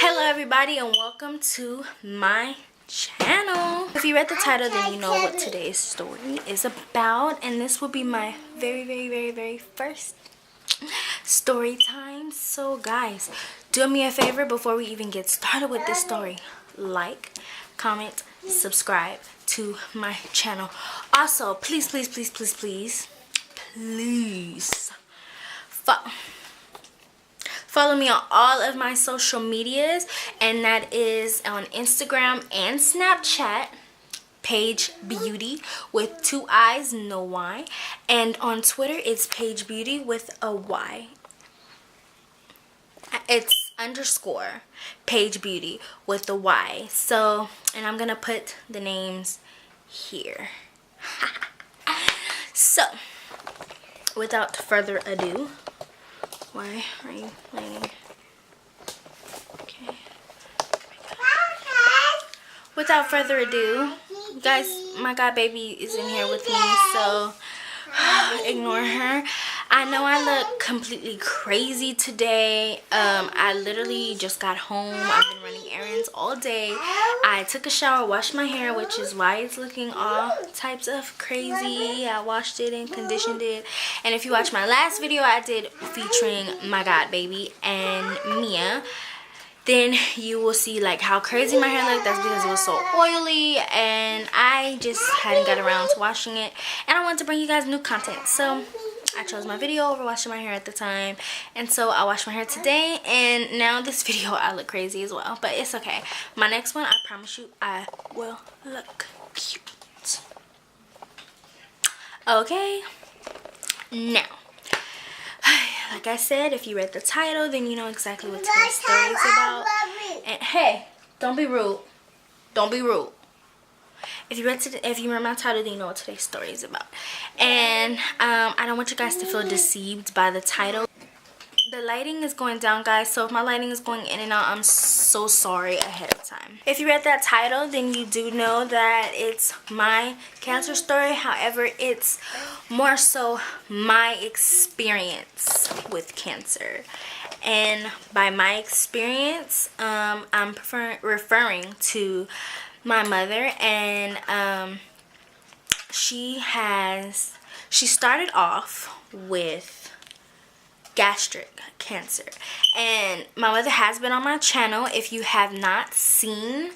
Hello everybody and welcome to my channel. If you read the title, then you know what today's story is about, and this will be my very first story time. So guys, do me a favor before we even get started with this story. Like, comment, subscribe to my channel. Also, please follow me on all of my social medias, and that is on Instagram and Snapchat, Paige Beauty with 2 I's, no Y, and on Twitter it's Paige Beauty with a Y. It's underscore Paige Beauty with a Y. So, and I'm gonna put the names here. So, without further ado, why are you playing? Okay. Without further ado, guys, my god baby is in here with me, so ignore her. I know I look completely crazy today. I literally just got home. I've been running errands all day. I took a shower, washed my hair, which is why it's looking all types of crazy. I washed it and conditioned it. And if you watch my last video I did featuring my god baby and Mia, then you will see like how crazy my hair looked. That's because it was so oily and I just hadn't got around to washing it, and I wanted to bring you guys new content, so I chose my video over washing my hair at the time, and so I washed my hair today, and now this video I look crazy as well, but it's okay. My next one, I promise you, I will look cute. Okay, now, like I said, if you read the title, then you know exactly what today's story is about. And hey, don't be rude. Don't be rude. If you read my title, then you know what today's story is about. And I don't want you guys to feel deceived by the title. The lighting is going down, guys, so if my lighting is going in and out, I'm so sorry ahead of time. If you read that title, then you do know that it's my cancer story. However, it's more so my experience with cancer. And by my experience, I'm referring to my mother, and she started off with gastric cancer, and my mother has been on my channel. If you have not seen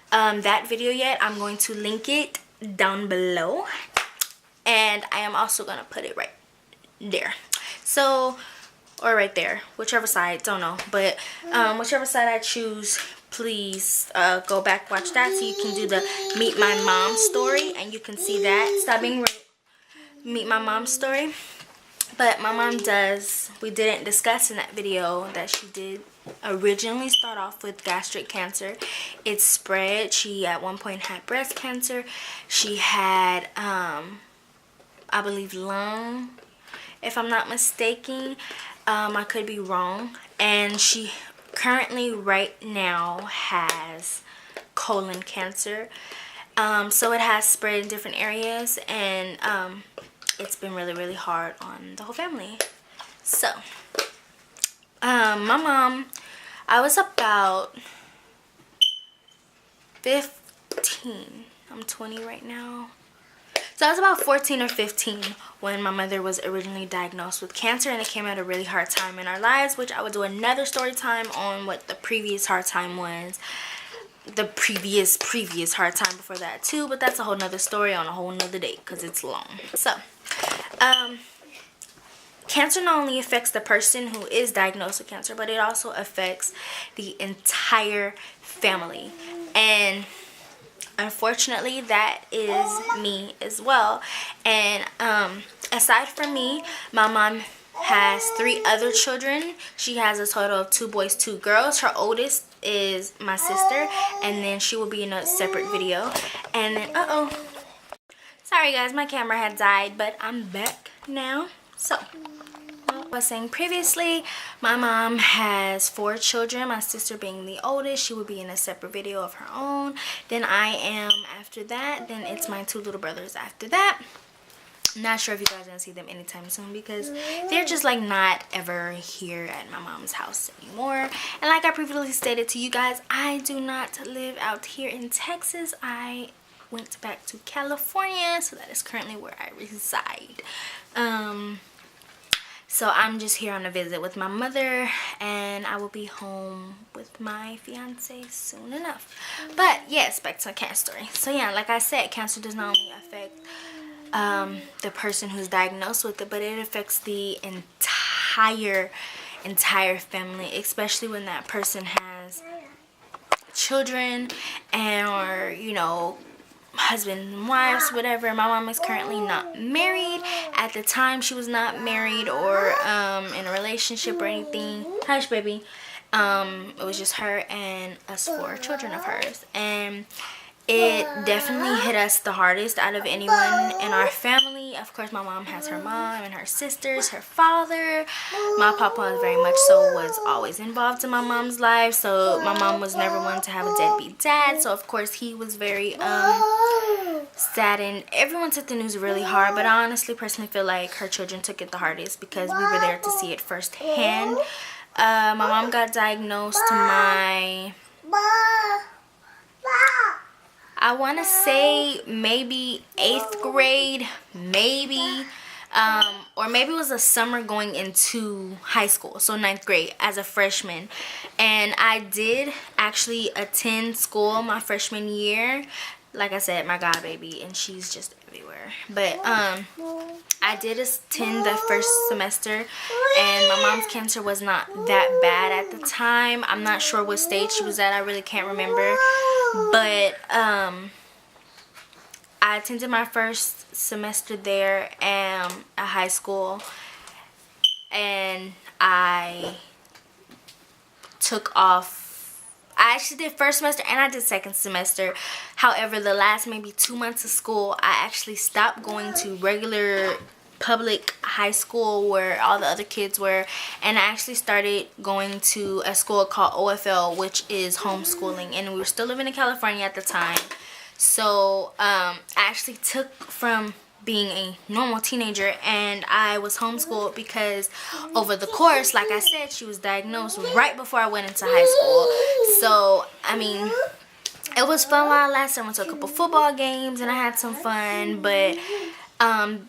that video yet, I'm going to link it down below, and I am also going to put it right there, so, or right there, whichever side, don't know, but whichever side I choose, please go back, watch that, so you can do the meet my mom story, and you can see that. Stop being rude. Meet my mom story. But my mom we didn't discuss in that video that she did originally start off with gastric cancer. It spread. She at one point had breast cancer. She had I believe lung, if I'm not mistaken. I could be wrong. And she currently right now has colon cancer. So it has spread in different areas, and it's been really hard on the whole family. So my mom, I was about 15. I'm 20 right now. So I was about 14 or 15 when my mother was originally diagnosed with cancer, and it came at a really hard time in our lives, which I will do another story time on what the previous hard time was. The previous hard time before that too, but that's a whole nother story on a whole nother day because it's long. So cancer not only affects the person who is diagnosed with cancer, but it also affects the entire family, and unfortunately that is me as well. And aside from me, my mom has 3 other children. She has a total of 2 boys, 2 girls. Her oldest is my sister, and then she will be in a separate video. And then sorry guys, my camera had died, but I'm back now. So I was saying previously, my mom has 4 children, my sister being the oldest. She will be in a separate video of her own. Then I am after that. Then it's my 2 little brothers after that. Not sure if you guys are gonna see them anytime soon because they're just like not ever here at my mom's house anymore. And like I previously stated to you guys, I do not live out here in Texas. I went back to California, so that is currently where I reside. So I'm just here on a visit with my mother, and I will be home with my fiance soon enough. But yes, back to my cancer story. So yeah, like I said, cancer does not only affect the person who's diagnosed with it, but it affects the entire family, especially when that person has children and, or you know, husband and wives, whatever. My mom is currently not married. At the time, she was not married or in a relationship or anything. Hush, baby. It was just her and us 4 children of hers, and it definitely hit us the hardest out of anyone in our family. Of course, my mom has her mom and her sisters, her father. My papa very much so was always involved in my mom's life. So my mom was never one to have a deadbeat dad. So of course he was very saddened. Everyone took the news really hard, but I honestly personally feel like her children took it the hardest because we were there to see it firsthand. My mom got diagnosed I want to say maybe 8th grade, maybe, or maybe it was a summer going into high school, so 9th grade as a freshman. And I did actually attend school my freshman year. Like I said, my god baby, and she's just everywhere. But I did attend the first semester, and my mom's cancer was not that bad at the time. I'm not sure what stage she was at. I really can't remember. But I attended my first semester there at high school, and I took off. I actually did first semester and I did second semester. However, the last maybe 2 months of school, I actually stopped going to regular public high school where all the other kids were, and I actually started going to a school called OFL, which is homeschooling, and we were still living in California at the time. So I actually took from being a normal teenager, and I was homeschooled because over the course, like I said, she was diagnosed right before I went into high school. So I mean, it was fun while it lasted. I went to a couple football games and I had some fun, but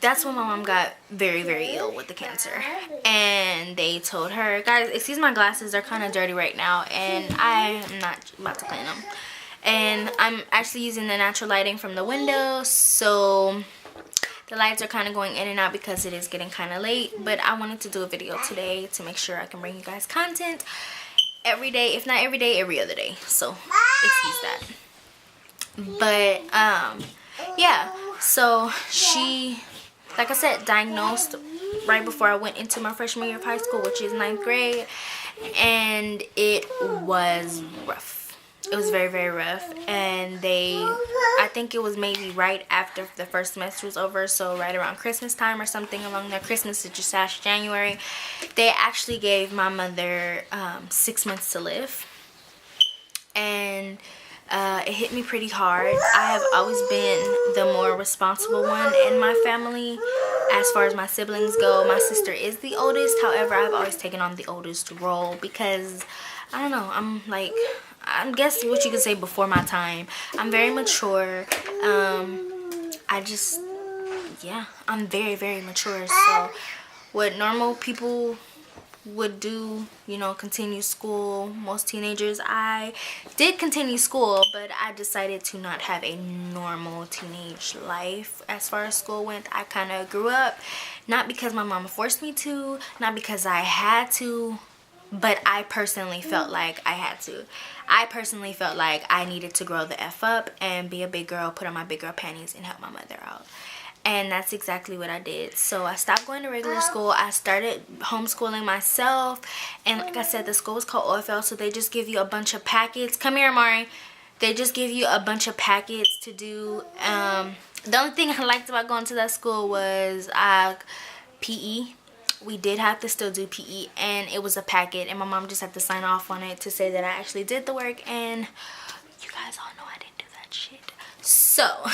that's when my mom got very, very ill with the cancer, and they told her, guys, excuse my glasses, they're kind of dirty right now, and I am not about to clean them. And I'm actually using the natural lighting from the window, so the lights are kind of going in and out because it is getting kind of late. But I wanted to do a video today to make sure I can bring you guys content every day, if not every day, every other day. So excuse that. But yeah, so she, like I said, diagnosed right before I went into my freshman year of high school, which is 9th grade, and it was rough. It was very, very rough. And I think it was maybe right after the first semester was over, so right around Christmas time or something along there. Christmas is just last January. They actually gave my mother 6 months to live, and it hit me pretty hard. I have always been the more responsible one in my family as far as my siblings go. My sister is the oldest. However, I've always taken on the oldest role because, I don't know, I'm guessing what you could say before my time. I'm very mature. I'm very, very mature. So what normal people would do, you know, continue school, most teenagers, I did continue school, but I decided to not have a normal teenage life as far as school went. I kind of grew up, not because my mama forced me to, not because I had to, but I personally felt like I had to. I personally felt like I needed to grow the F up and be a big girl, put on my big girl panties, and help my mother out. And that's exactly what I did. So I stopped going to regular school. I started homeschooling myself. And like I said, the school was called OFL, so they just give you a bunch of packets. Come here, Amari. They just give you a bunch of packets to do. The only thing I liked about going to that school was PE. We did have to still do PE, and it was a packet, and my mom just had to sign off on it to say that I actually did the work, and you guys all know I didn't do that shit. So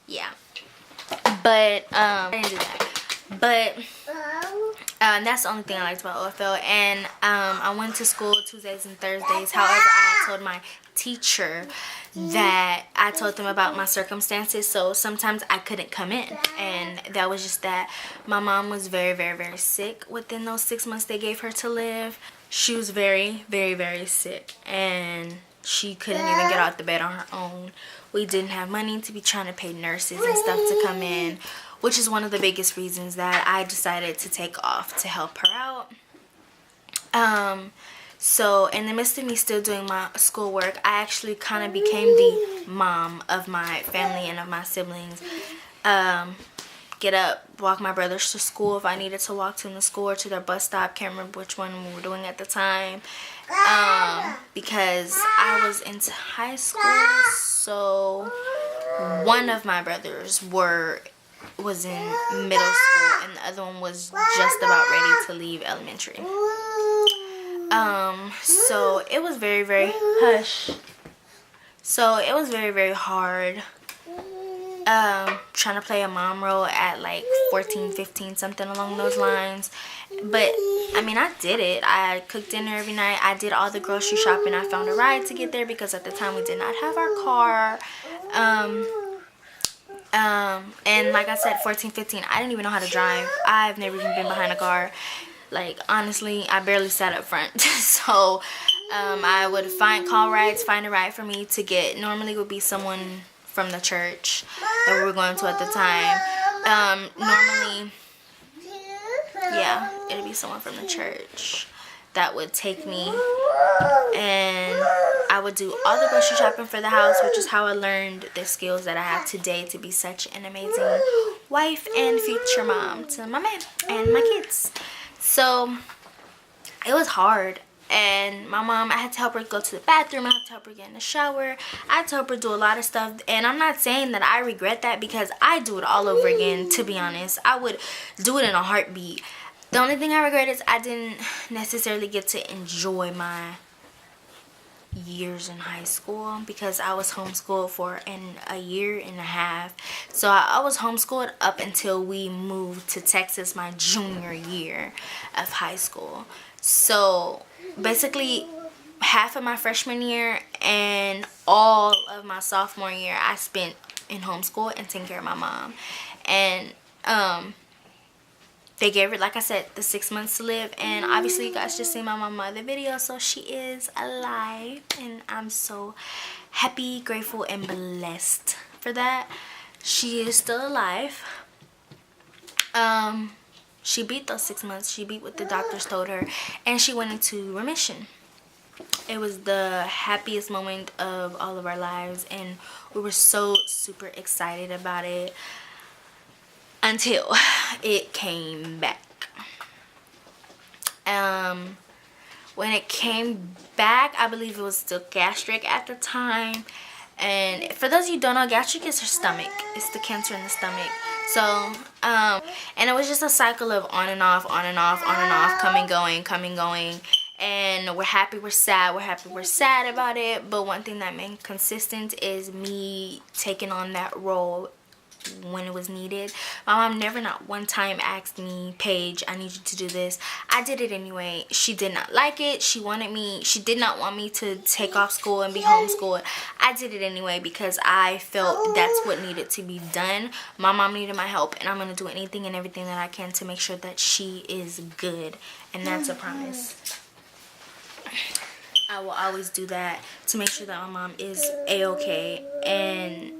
yeah, But I didn't do that. But that's the only thing I liked about OFL. And I went to school Tuesdays and Thursdays. However, I told my teacher that I told them about my circumstances, so sometimes I couldn't come in, and that was just that. My mom was very, very, very sick within those 6 months they gave her to live. She was very, very, very sick, and she couldn't even get out the bed on her own. We didn't have money to be trying to pay nurses and stuff to come in, which is one of the biggest reasons that I decided to take off to help her out. So in the midst of me still doing my schoolwork, I actually kind of became the mom of my family and of my siblings. Get up, walk my brothers to school if I needed to walk them to school or to their bus stop. Can't remember which one we were doing at the time. Because I was into high school, so one of my brothers was in middle school and the other one was just about ready to leave elementary. So it was very, very hard trying to play a mom role at like 14, 15, something along those lines. But I mean, I did it. I cooked dinner every night. I did all the grocery shopping. I found a ride to get there because at the time we did not have our car. And like I said, 14, 15, I didn't even know how to drive. I've never even been behind a car. Like, honestly, I barely sat up front. So I would call rides, find a ride for me to get. Normally it would be someone from the church that we were going to at the time. Normally, yeah, it'd be someone from the church that would take me, and I would do all the grocery shopping for the house, which is how I learned the skills that I have today to be such an amazing wife and future mom to my man and my kids. So it was hard, and my mom, I had to help her go to the bathroom, I had to help her get in the shower, I had to help her do a lot of stuff. And I'm not saying that I regret that, because I do it all over again. To be honest, I would do it in a heartbeat. The only thing I regret is I didn't necessarily get to enjoy my years in high school, because I was homeschooled for a year and a half. So I was homeschooled up until we moved to Texas my junior year of high school. So basically half of my freshman year and all of my sophomore year I spent in homeschool and taking care of my mom. And they gave her, like I said, the 6 months to live. And obviously you guys just seen my mama other video, so she is alive, and I'm so happy, grateful, and blessed for that. She is still alive. She beat those 6 months. She beat what the doctors told her, and she went into remission. It was the happiest moment of all of our lives, and we were so super excited about it. Until it came back. When it came back, I believe it was still gastric at the time. And for those of you who don't know, gastric is her stomach. It's the cancer in the stomach. So, and it was just a cycle of on and off, on and off, on and off, coming, going. And we're happy, we're sad, we're happy, we're sad about it. But one thing that made consistent is me taking on that role when it was needed. My mom never not one time asked me, Paige, I need you to do this. I did it anyway. She did not like it. She did not want me to take off school and be homeschooled. I did it anyway because I felt that's what needed to be done. My mom needed my help, and I'm going to do anything and everything that I can to make sure that she is good. And that's a promise. I will always do that to make sure that my mom is a-okay. And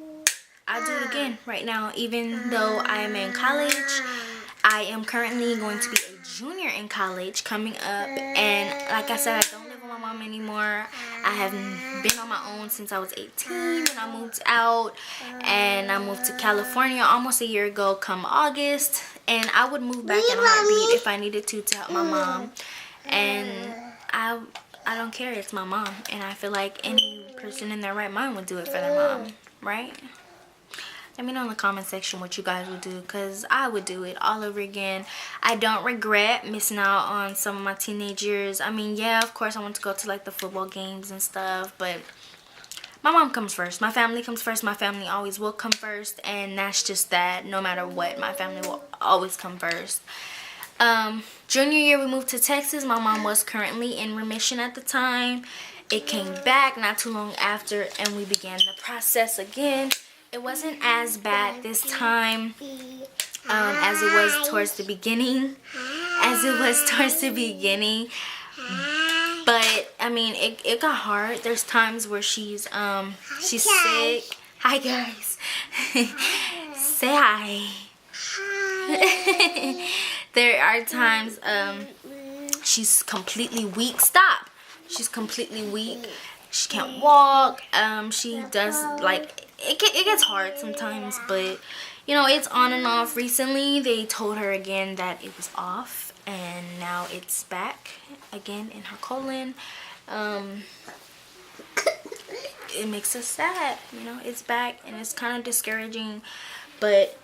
I'll do it again right now. Even though I am in college, I am currently going to be a junior in college coming up. And like I said, I don't live with my mom anymore. I have been on my own since I was 18 when I moved out. And I moved to California almost a year ago come August. And I would move back in a heartbeat if I needed to help my mom. And I don't care. It's my mom. And I feel like any person in their right mind would do it for their mom, right? Let me know in the comment section what you guys would do, because I would do it all over again. I don't regret missing out on some of my teenage years. I mean, yeah, of course I want to go to like the football games and stuff, but my mom comes first. My family comes first. My family always will come first, and that's just that. No matter what, my family will always come first. Junior year, we moved to Texas. My mom was currently in remission at the time. It came back not too long after, and we began the process again. It wasn't as bad this time as it was towards the beginning. But I mean, it got hard. There's times where she's sick. Hi guys. Say hi. There are times she's completely weak. Stop. She's completely weak. She can't walk. She does, like, it gets hard sometimes, but you know, it's on and off. Recently they told her again that it was off, and now it's back again in her colon. It makes us sad, you know. It's back, and it's kind of discouraging, but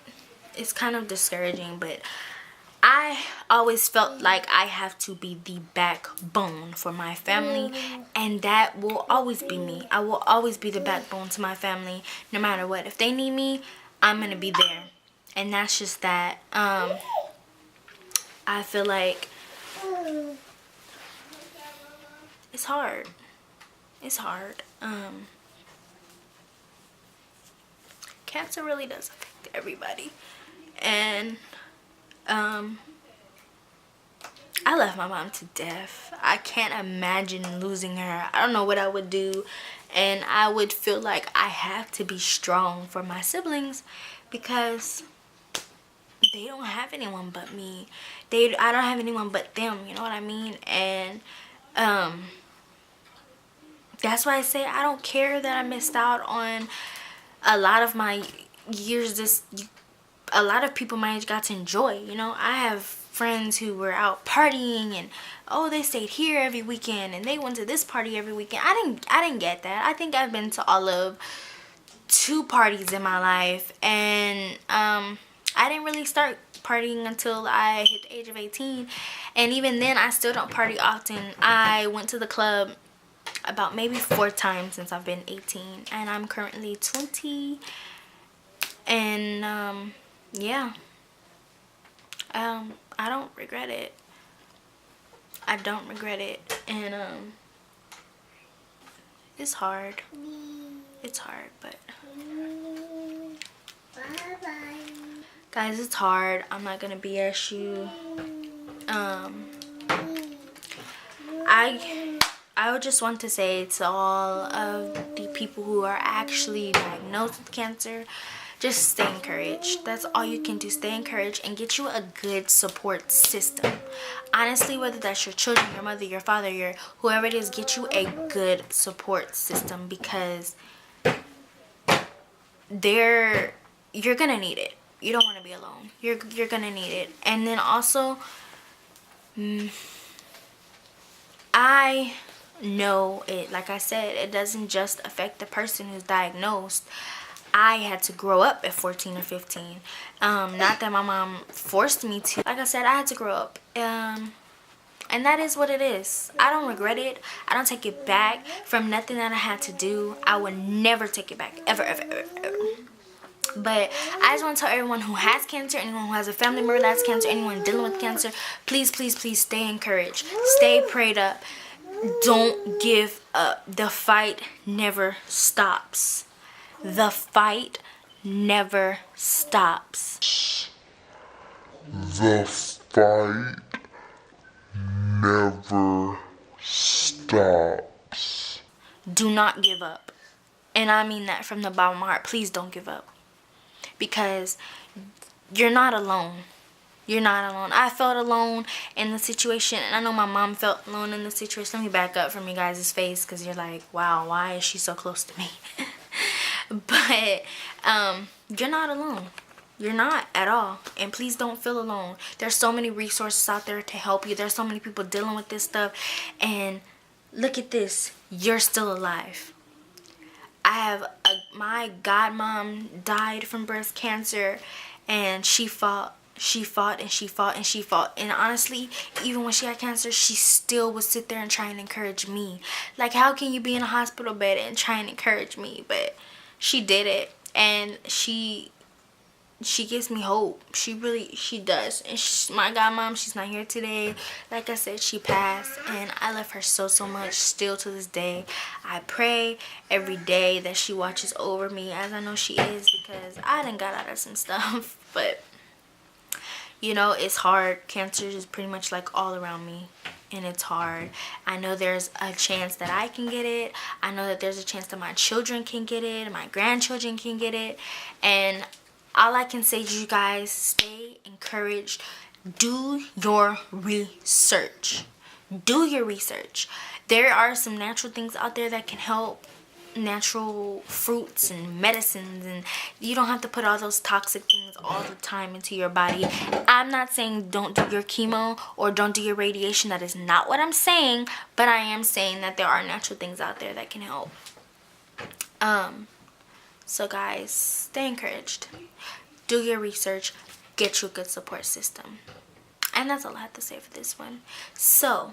I always felt like I have to be the backbone for my family, and that will always be me. I will always be the backbone to my family, no matter what. If they need me, I'm gonna be there, and that's just that. I feel like it's hard. It's hard. Cancer really does affect everybody, and I love my mom to death. I can't imagine losing her. I don't know what I would do, and I would feel like I have to be strong for my siblings because they don't have anyone but me. I don't have anyone but them, you know what I mean? And that's why I say I don't care that I missed out on a lot of my years. A lot of people my age got to enjoy, you know. I have friends who were out partying, and oh, they stayed here every weekend, and they went to this party every weekend. I didn't get that. I think I've been to all of 2 parties in my life, and I didn't really start partying until I hit the age of 18, and even then I still don't party often. I went to the club about maybe 4 times since I've been 18, and I'm currently 20, and yeah, I don't regret it. I don't regret it, and it's hard. It's hard, but guys, it's hard. I'm not gonna BS you. I would just want to say to all of the people who are actually diagnosed with cancer, just stay encouraged. That's all you can do. Stay encouraged and get you a good support system. Honestly, whether that's your children, your mother, your father, your whoever it is, get you a good support system, because you're gonna need it. You don't want to be alone. You're gonna need it. And then also, I know it, like I said, it doesn't just affect the person who's diagnosed. I had to grow up at 14 or 15. Not that my mom forced me to. Like I said, I had to grow up. And that is what it is. I don't regret it. I don't take it back from nothing that I had to do. I would never take it back. Ever, ever, ever, ever. But I just want to tell everyone who has cancer, anyone who has a family member that has cancer, anyone dealing with cancer, please, please, please stay encouraged. Stay prayed up. Don't give up. The fight never stops. The fight never stops. The fight never stops. Do not give up. And I mean that from the bottom of my heart. Please don't give up. Because you're not alone. You're not alone. I felt alone in the situation, and I know my mom felt alone in the situation. Let me back up from you guys' face, because you're like, wow, why is she so close to me? But you're not alone. You're not at all. And please don't feel alone. There's so many resources out there to help you. There's so many people dealing with this stuff. And look at this. You're still alive. My godmom died from breast cancer, and she fought she fought and she fought and she fought. And honestly, even when she had cancer, she still would sit there and try and encourage me. Like, how can you be in a hospital bed and try and encourage me? But she did it, and she gives me hope. She does. And my godmom, she's not here today. Like I said, she passed, and I love her so much. Still to this day, I pray every day that she watches over me, as I know she is, because I done got out of some stuff. But you know, it's hard. Cancer is pretty much like all around me, and it's hard. I know there's a chance that I can get it. I know that there's a chance that my children can get it, my grandchildren can get it. And all I can say to you guys, stay encouraged. Do your research. Do your research. There are some natural things out there that can help. Natural fruits and medicines, and you don't have to put all those toxic things all the time into your body. I'm not saying don't do your chemo or don't do your radiation. That is not what I'm saying, but I am saying that there are natural things out there that can help. So guys, stay encouraged. Do your research. Get you a good support system. And that's all I have to say for this one. So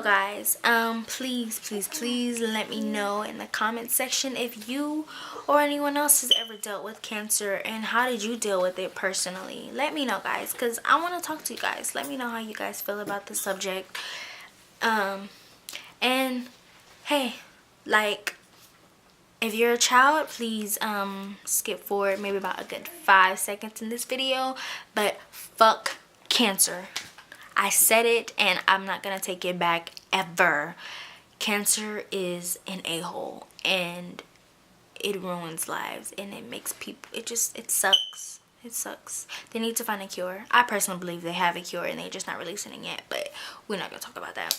guys, please let me know in the comment section if you or anyone else has ever dealt with cancer, and how did you deal with it personally. Let me know, guys, because I want to talk to you guys. Let me know how you guys feel about the subject. And hey, like, if you're a child, please skip forward maybe about a good 5 seconds in this video. But fuck cancer. I said it, and I'm not gonna take it back ever. Cancer is an a-hole, and it ruins lives, and it makes people, it sucks. It sucks. They need to find a cure. I personally believe they have a cure, and they're just not releasing it yet, but we're not gonna talk about that.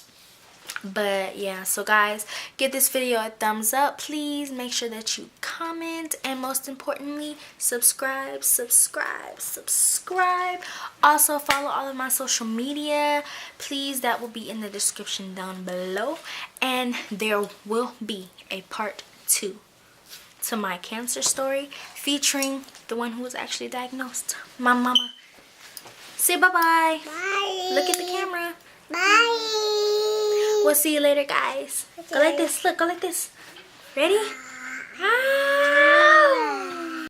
But yeah, so guys, give this video a thumbs up. Please make sure that you comment, and most importantly, subscribe. Also follow all of my social media, please. That will be in the description down below, and there will be a part 2 to my cancer story, featuring the one who was actually diagnosed, my mama. Say bye-bye. Bye. Look at the camera. Bye. We'll see you later, guys. Go like this. Look, go like this. Ready? Ah.